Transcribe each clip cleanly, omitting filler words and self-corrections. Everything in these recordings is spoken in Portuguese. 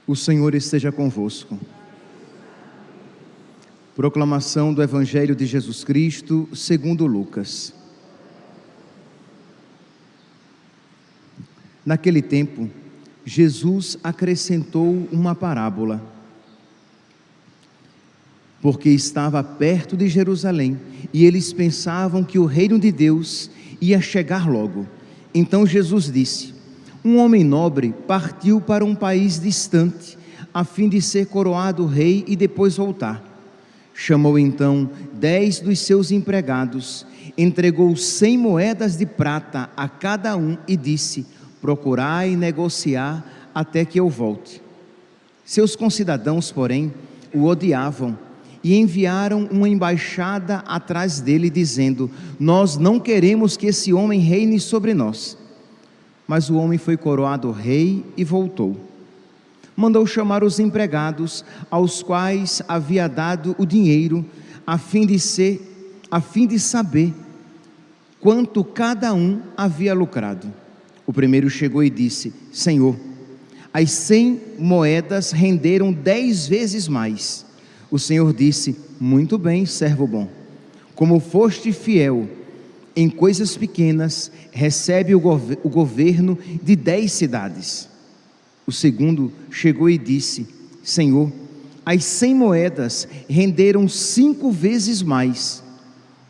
O Senhor esteja convosco. Proclamação do Evangelho de Jesus Cristo, segundo Lucas. Naquele tempo, Jesus acrescentou uma parábola, porque estava perto de Jerusalém e eles pensavam que o reino de Deus ia chegar logo. Então Jesus disse: um homem nobre partiu para um país distante, a fim de ser coroado rei e depois voltar. Chamou então 10 dos seus empregados, entregou 100 moedas de prata a cada um e disse: procurai negociar até que eu volte. Seus concidadãos, porém, o odiavam e enviaram uma embaixada atrás dele, dizendo: nós não queremos que esse homem reine sobre nós. Mas o homem foi coroado rei e voltou. Mandou chamar os empregados, aos quais havia dado o dinheiro, a fim de saber quanto cada um havia lucrado. O primeiro chegou e disse: Senhor, as 100 moedas renderam 10 vezes mais. O Senhor disse: muito bem, servo bom. Como foste fiel em coisas pequenas, recebe o governo de 10 cidades. O segundo chegou e disse: Senhor, as 100 moedas renderam 5 vezes mais.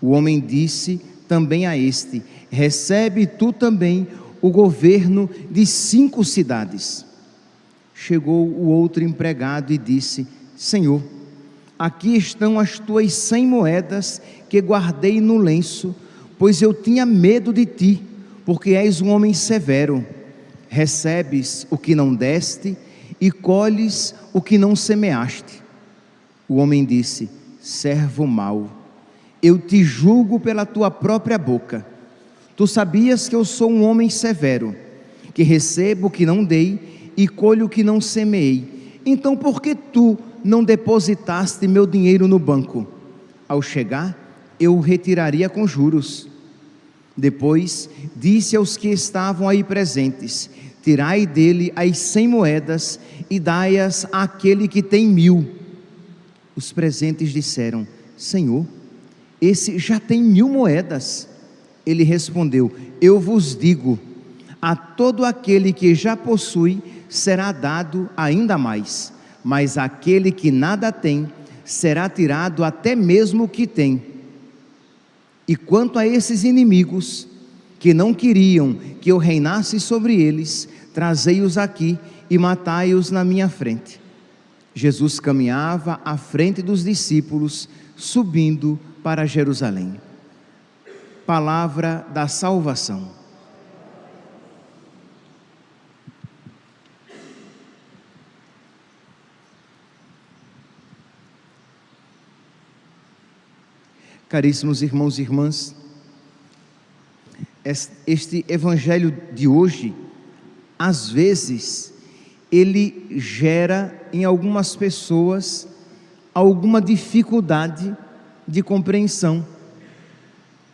O homem disse também a este: recebe tu também o governo de 5 cidades. Chegou o outro empregado e disse: Senhor, aqui estão as tuas 100 moedas que guardei no lenço, pois eu tinha medo de ti, porque és um homem severo. Recebes o que não deste e colhes o que não semeaste. O homem disse: servo mau, eu te julgo pela tua própria boca. Tu sabias que eu sou um homem severo, que recebo o que não dei e colho o que não semeei. Então por que tu não depositaste meu dinheiro no banco? Ao chegar, eu o retiraria com juros. Depois disse aos que estavam aí presentes: tirai dele as 100 moedas e dai-as àquele que tem 1000. Os presentes disseram: Senhor, esse já tem 1000 moedas. Ele respondeu: eu vos digo, a todo aquele que já possui será dado ainda mais, mas aquele que nada tem, será tirado até mesmo o que tem. E quanto a esses inimigos, que não queriam que eu reinasse sobre eles, trazei-os aqui e matai-os na minha frente. Jesus caminhava à frente dos discípulos, subindo para Jerusalém. Palavra da salvação. Caríssimos irmãos e irmãs, este evangelho de hoje, às vezes, ele gera em algumas pessoas alguma dificuldade de compreensão,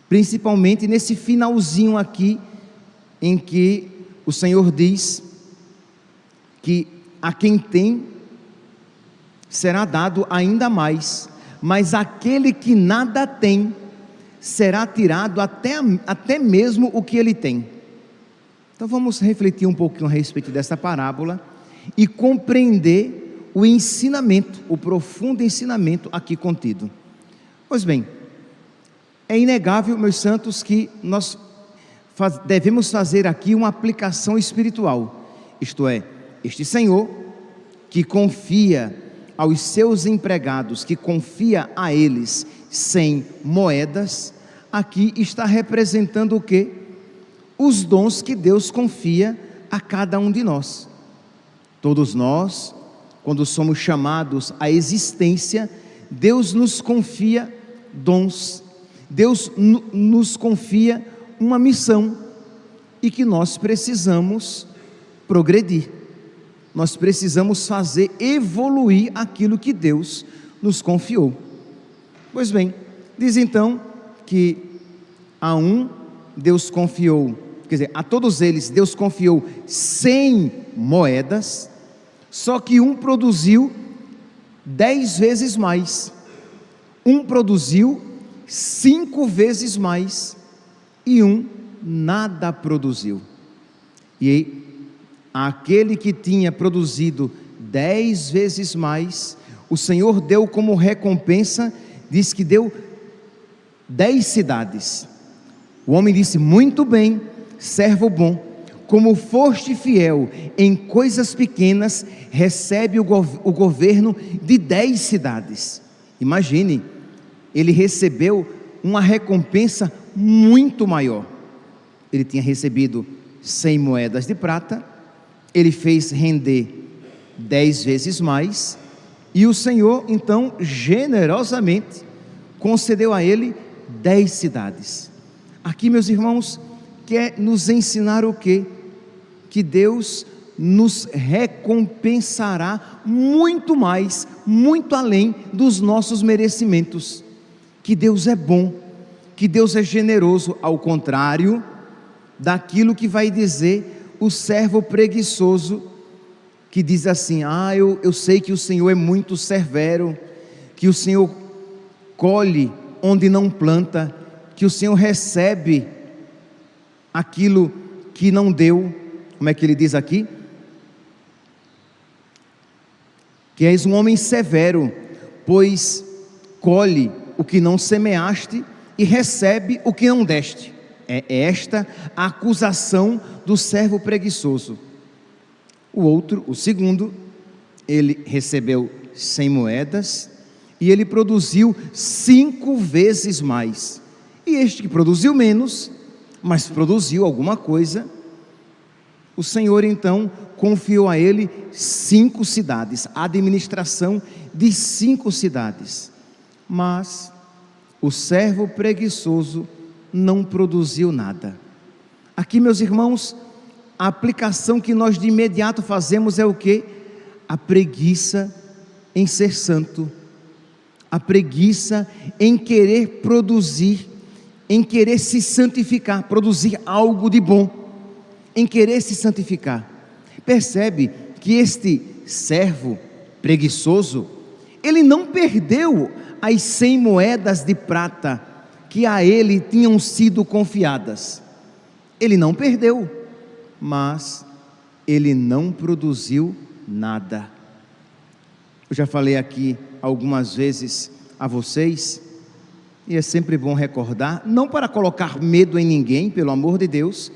principalmente nesse finalzinho aqui, em que o Senhor diz que a quem tem será dado ainda mais, mas aquele que nada tem, será tirado até mesmo o que ele tem. Então vamos refletir um pouquinho a respeito dessa parábola e compreender o ensinamento, o profundo ensinamento aqui contido. Pois bem, é inegável, meus santos, que nós devemos fazer aqui uma aplicação espiritual, isto é, este Senhor que confia aos seus empregados, que confia a eles 100 moedas, aqui está representando o quê? Os dons que Deus confia a cada um de nós. Todos nós, quando somos chamados à existência, Deus nos confia dons, Deus nos confia uma missão, e que nós precisamos progredir. Nós precisamos fazer evoluir aquilo que Deus nos confiou. Pois bem, diz então que a um Deus confiou, quer dizer, a todos eles Deus confiou 100 moedas, Só que um produziu 10 vezes mais, um produziu 5 vezes mais, e um nada produziu. E aquele que tinha produzido 10 vezes mais, o Senhor deu como recompensa, diz que deu 10 cidades. O homem disse: muito bem, servo bom, como foste fiel em coisas pequenas, recebe o governo de 10 cidades. Imagine, ele recebeu uma recompensa muito maior. Ele tinha recebido 100 moedas de prata, ele fez render 10 vezes mais, e o Senhor então generosamente concedeu a ele 10 cidades. Aqui, meus irmãos, quer nos ensinar o quê? Que Deus nos recompensará muito mais, muito além dos nossos merecimentos, que Deus é bom, que Deus é generoso, ao contrário daquilo que vai dizer o servo preguiçoso, que diz assim: eu sei que o Senhor é muito severo, que o Senhor colhe onde não planta, que o Senhor recebe aquilo que não deu. Como é que ele diz aqui? Que és um homem severo, pois colhe o que não semeaste e recebe o que não deste. É esta a acusação do servo preguiçoso. O segundo, ele recebeu 100 moedas e ele produziu 5 vezes mais. E este que produziu menos, mas produziu alguma coisa, o Senhor então confiou a ele 5 cidades, a administração de 5 cidades. Mas o servo preguiçoso não produziu nada. Aqui, meus irmãos, a aplicação que nós de imediato fazemos é o quê? A preguiça em ser santo, a preguiça em querer produzir, em querer se santificar, produzir algo de bom, em querer se santificar. Percebe que este servo preguiçoso, ele não perdeu as 100 moedas de prata que a ele tinham sido confiadas. Ele não perdeu, mas ele não produziu nada. Eu já falei aqui algumas vezes a vocês, e é sempre bom recordar, não para colocar medo em ninguém, pelo amor de Deus,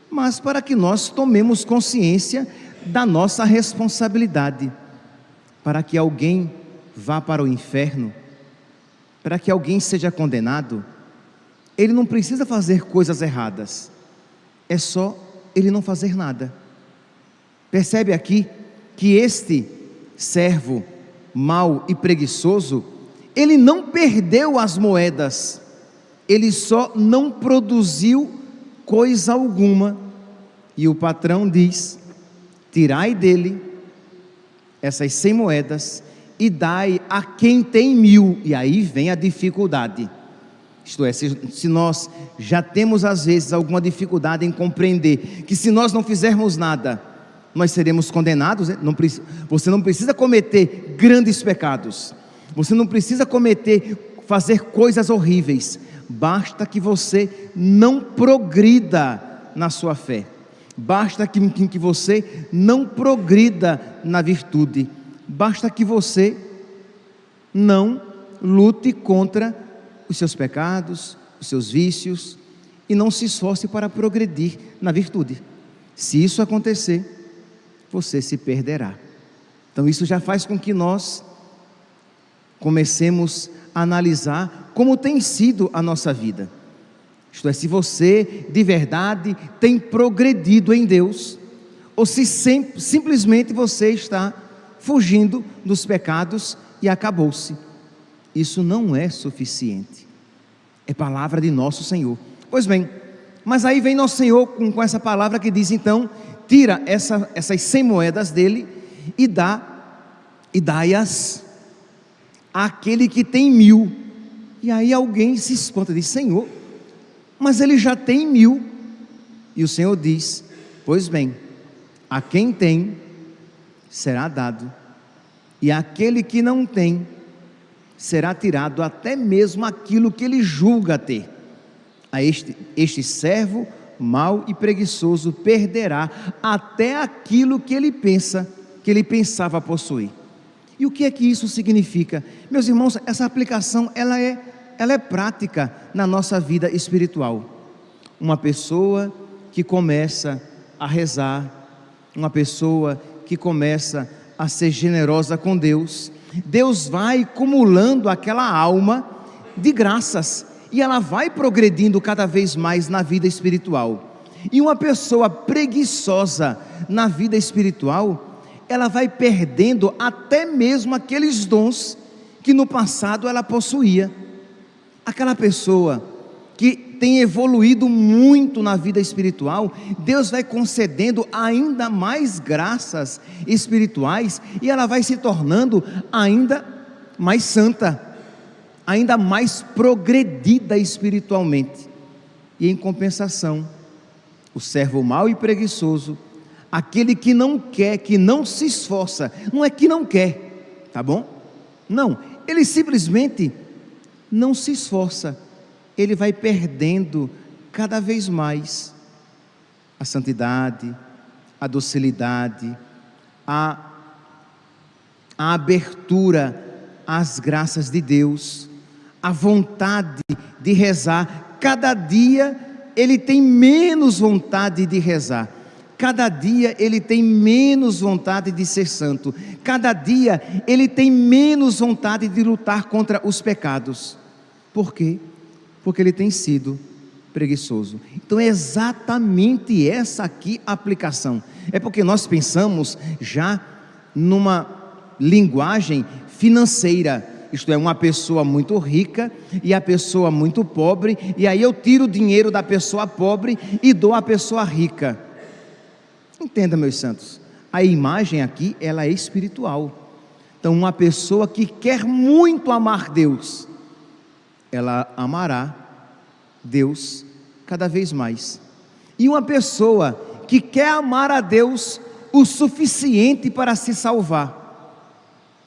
mas para que nós tomemos consciência da nossa responsabilidade. Para que alguém vá para o inferno, para que alguém seja condenado, ele não precisa fazer coisas erradas, é só ele não fazer nada. Percebe aqui que este servo mau e preguiçoso, ele não perdeu as moedas, ele só não produziu coisa alguma. E o patrão diz: tirai dele essas 100 moedas e dai a quem tem 1000. E aí vem a dificuldade. Isto é, se nós já temos às vezes alguma dificuldade em compreender que se nós não fizermos nada, nós seremos condenados, né? Você não precisa cometer grandes pecados, você não precisa fazer coisas horríveis, basta que você não progrida na sua fé, basta que você não progrida na virtude, basta que você não lute contra os seus pecados, os seus vícios, e não se esforce para progredir na virtude. Se isso acontecer, você se perderá. Então isso já faz com que nós comecemos a analisar como tem sido a nossa vida. Isto é, se você de verdade tem progredido em Deus, ou se simplesmente você está fugindo dos pecados e acabou-se. Isso não é suficiente, é palavra de nosso Senhor. Pois bem, mas aí vem nosso Senhor com essa palavra que diz então: tira essas 100 moedas dele e dai-as àquele que tem 1000. E aí alguém se espanta e diz: Senhor, mas ele já tem 1000. E o Senhor diz: pois bem, a quem tem, será dado, e àquele que não tem, será tirado até mesmo aquilo que ele julga ter. A este servo mau e preguiçoso perderá até aquilo que ele pensava possuir. E o que é que isso significa? Meus irmãos, essa aplicação ela é prática na nossa vida espiritual. Uma pessoa que começa a rezar, uma pessoa que começa a ser generosa com Deus, Deus vai acumulando aquela alma de graças, e ela vai progredindo cada vez mais na vida espiritual. E uma pessoa preguiçosa na vida espiritual, ela vai perdendo até mesmo aqueles dons que no passado ela possuía. Aquela pessoa que tem evoluído muito na vida espiritual, Deus vai concedendo ainda mais graças espirituais, e ela vai se tornando ainda mais santa, ainda mais progredida espiritualmente. E em compensação, o servo mau e preguiçoso, aquele que não quer, que não se esforça, não é que não quer, tá bom? Não, ele simplesmente não se esforça, ele vai perdendo cada vez mais a santidade, a docilidade, a abertura às graças de Deus, a vontade de rezar. Cada dia ele tem menos vontade de rezar, cada dia ele tem menos vontade de ser santo, cada dia ele tem menos vontade de lutar contra os pecados. Por quê? Porque ele tem sido preguiçoso. Então é exatamente essa aqui a aplicação. É porque nós pensamos já numa linguagem financeira, isto é, uma pessoa muito rica e a pessoa muito pobre, e aí eu tiro o dinheiro da pessoa pobre e dou à pessoa rica. Entenda, meus santos, a imagem aqui ela é espiritual. Então uma pessoa que quer muito amar Deus, ela amará Deus cada vez mais. E uma pessoa que quer amar a Deus o suficiente para se salvar,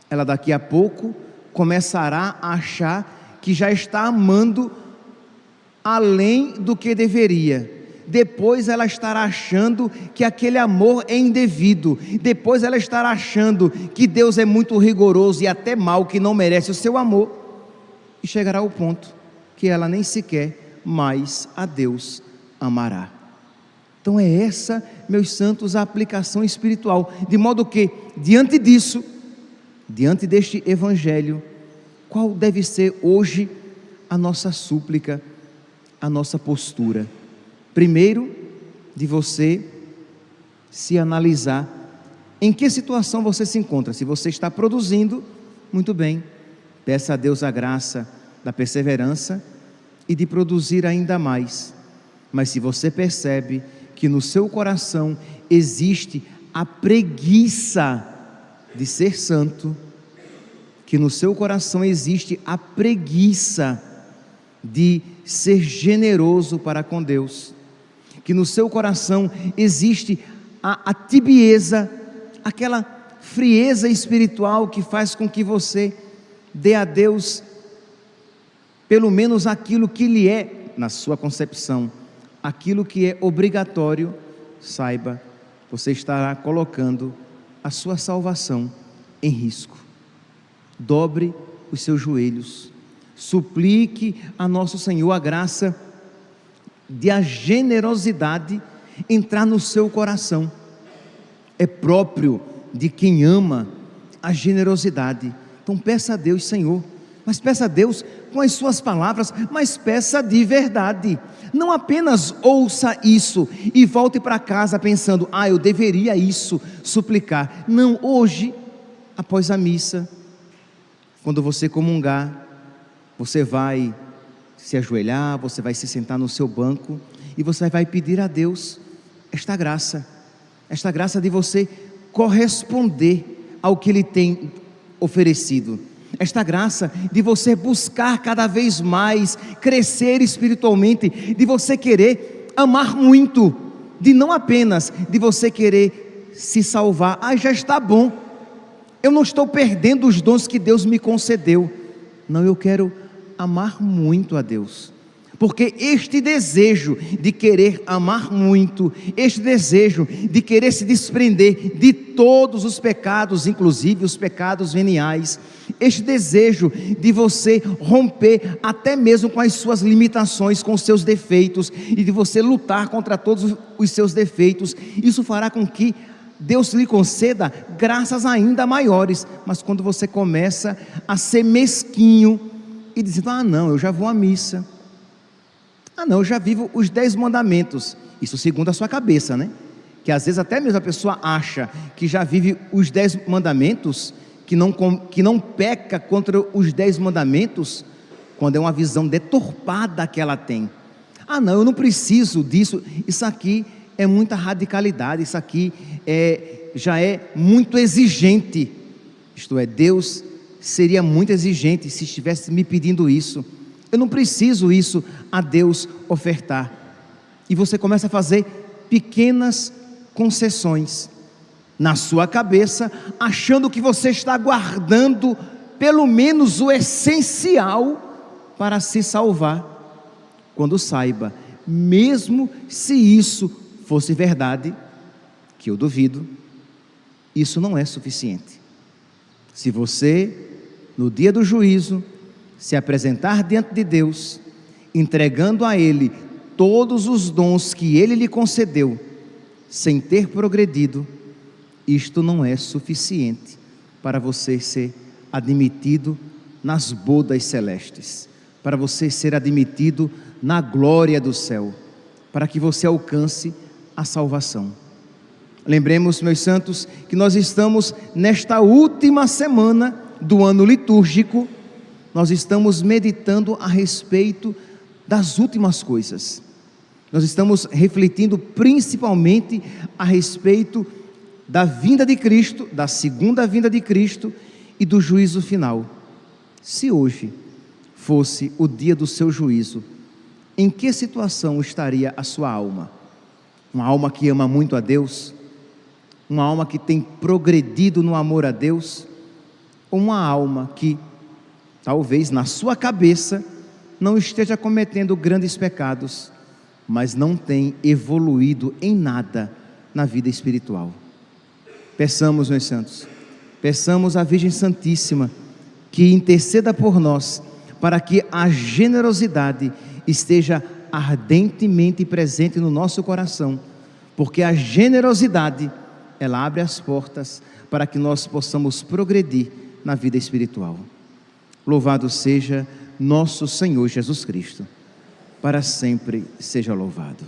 ela daqui a pouco começará a achar que já está amando além do que deveria. Depois ela estará achando que aquele amor é indevido. Depois ela estará achando que Deus é muito rigoroso e até mau, que não merece o seu amor. E chegará ao ponto que ela nem sequer mais a Deus amará. Então é essa, meus santos, a aplicação espiritual. De modo que, diante disso, diante deste evangelho, qual deve ser hoje a nossa súplica, a nossa postura? Primeiro, de você se analisar em que situação você se encontra. Se você está produzindo, muito bem, peça a Deus a graça da perseverança e de produzir ainda mais. Mas se você percebe que no seu coração existe a preguiça de ser santo, que no seu coração existe a preguiça de ser generoso para com Deus, que no seu coração existe a tibieza, aquela frieza espiritual que faz com que você dê a Deus pelo menos aquilo que lhe é, na sua concepção, aquilo que é obrigatório, saiba, você estará colocando a sua salvação em risco. Dobre os seus joelhos, suplique a nosso Senhor a graça de a generosidade entrar no seu coração. É próprio de quem ama a generosidade. Então peça a Deus, Senhor, mas peça a Deus com as suas palavras, mas peça de verdade. Não apenas ouça isso e volte para casa pensando, eu deveria isso suplicar. Não, hoje, após a missa, quando você comungar, você vai se ajoelhar, você vai se sentar no seu banco e você vai pedir a Deus esta graça de você corresponder ao que Ele tem oferecido, esta graça de você buscar cada vez mais, crescer espiritualmente, de você querer amar muito, de não apenas de você querer se salvar. Já está bom. Eu não estou perdendo os dons que Deus me concedeu. Não, eu quero amar muito a Deus. Porque este desejo de querer amar muito, este desejo de querer se desprender de todos os pecados, inclusive os pecados veniais, este desejo de você romper até mesmo com as suas limitações, com os seus defeitos, e de você lutar contra todos os seus defeitos, isso fará com que Deus lhe conceda graças ainda maiores. Mas quando você começa a ser mesquinho e dizendo: não, eu já vou à missa, não, eu já vivo os 10 mandamentos, isso segundo a sua cabeça, né? Que às vezes até mesmo a pessoa acha que já vive os 10 mandamentos, que não peca contra os 10 mandamentos, quando é uma visão deturpada que ela tem. Não, eu não preciso disso, isso aqui é muita radicalidade, isso aqui já é muito exigente. Isto é, Deus seria muito exigente se estivesse me pedindo isso. Eu não preciso isso a Deus ofertar. E você começa a fazer pequenas concessões na sua cabeça, achando que você está guardando pelo menos o essencial para se salvar, quando saiba, mesmo se isso fosse verdade, que eu duvido, isso não é suficiente. Se você, no dia do juízo, se apresentar diante de Deus, entregando a Ele todos os dons que Ele lhe concedeu, sem ter progredido, isto não é suficiente para você ser admitido nas bodas celestes, para você ser admitido na glória do céu, para que você alcance a salvação. Lembremos, meus santos, que nós estamos nesta última semana do ano litúrgico. Nós estamos meditando a respeito das últimas coisas. Nós estamos refletindo principalmente a respeito da vinda de Cristo, da segunda vinda de Cristo e do juízo final. Se hoje fosse o dia do seu juízo, em que situação estaria a sua alma? Uma alma que ama muito a Deus? Uma alma que tem progredido no amor a Deus? Ou uma alma que talvez na sua cabeça não esteja cometendo grandes pecados, mas não tem evoluído em nada na vida espiritual? Peçamos, meus santos, peçamos à Virgem Santíssima que interceda por nós, para que a generosidade esteja ardentemente presente no nosso coração, porque a generosidade, ela abre as portas para que nós possamos progredir na vida espiritual. Louvado seja nosso Senhor Jesus Cristo, para sempre seja louvado.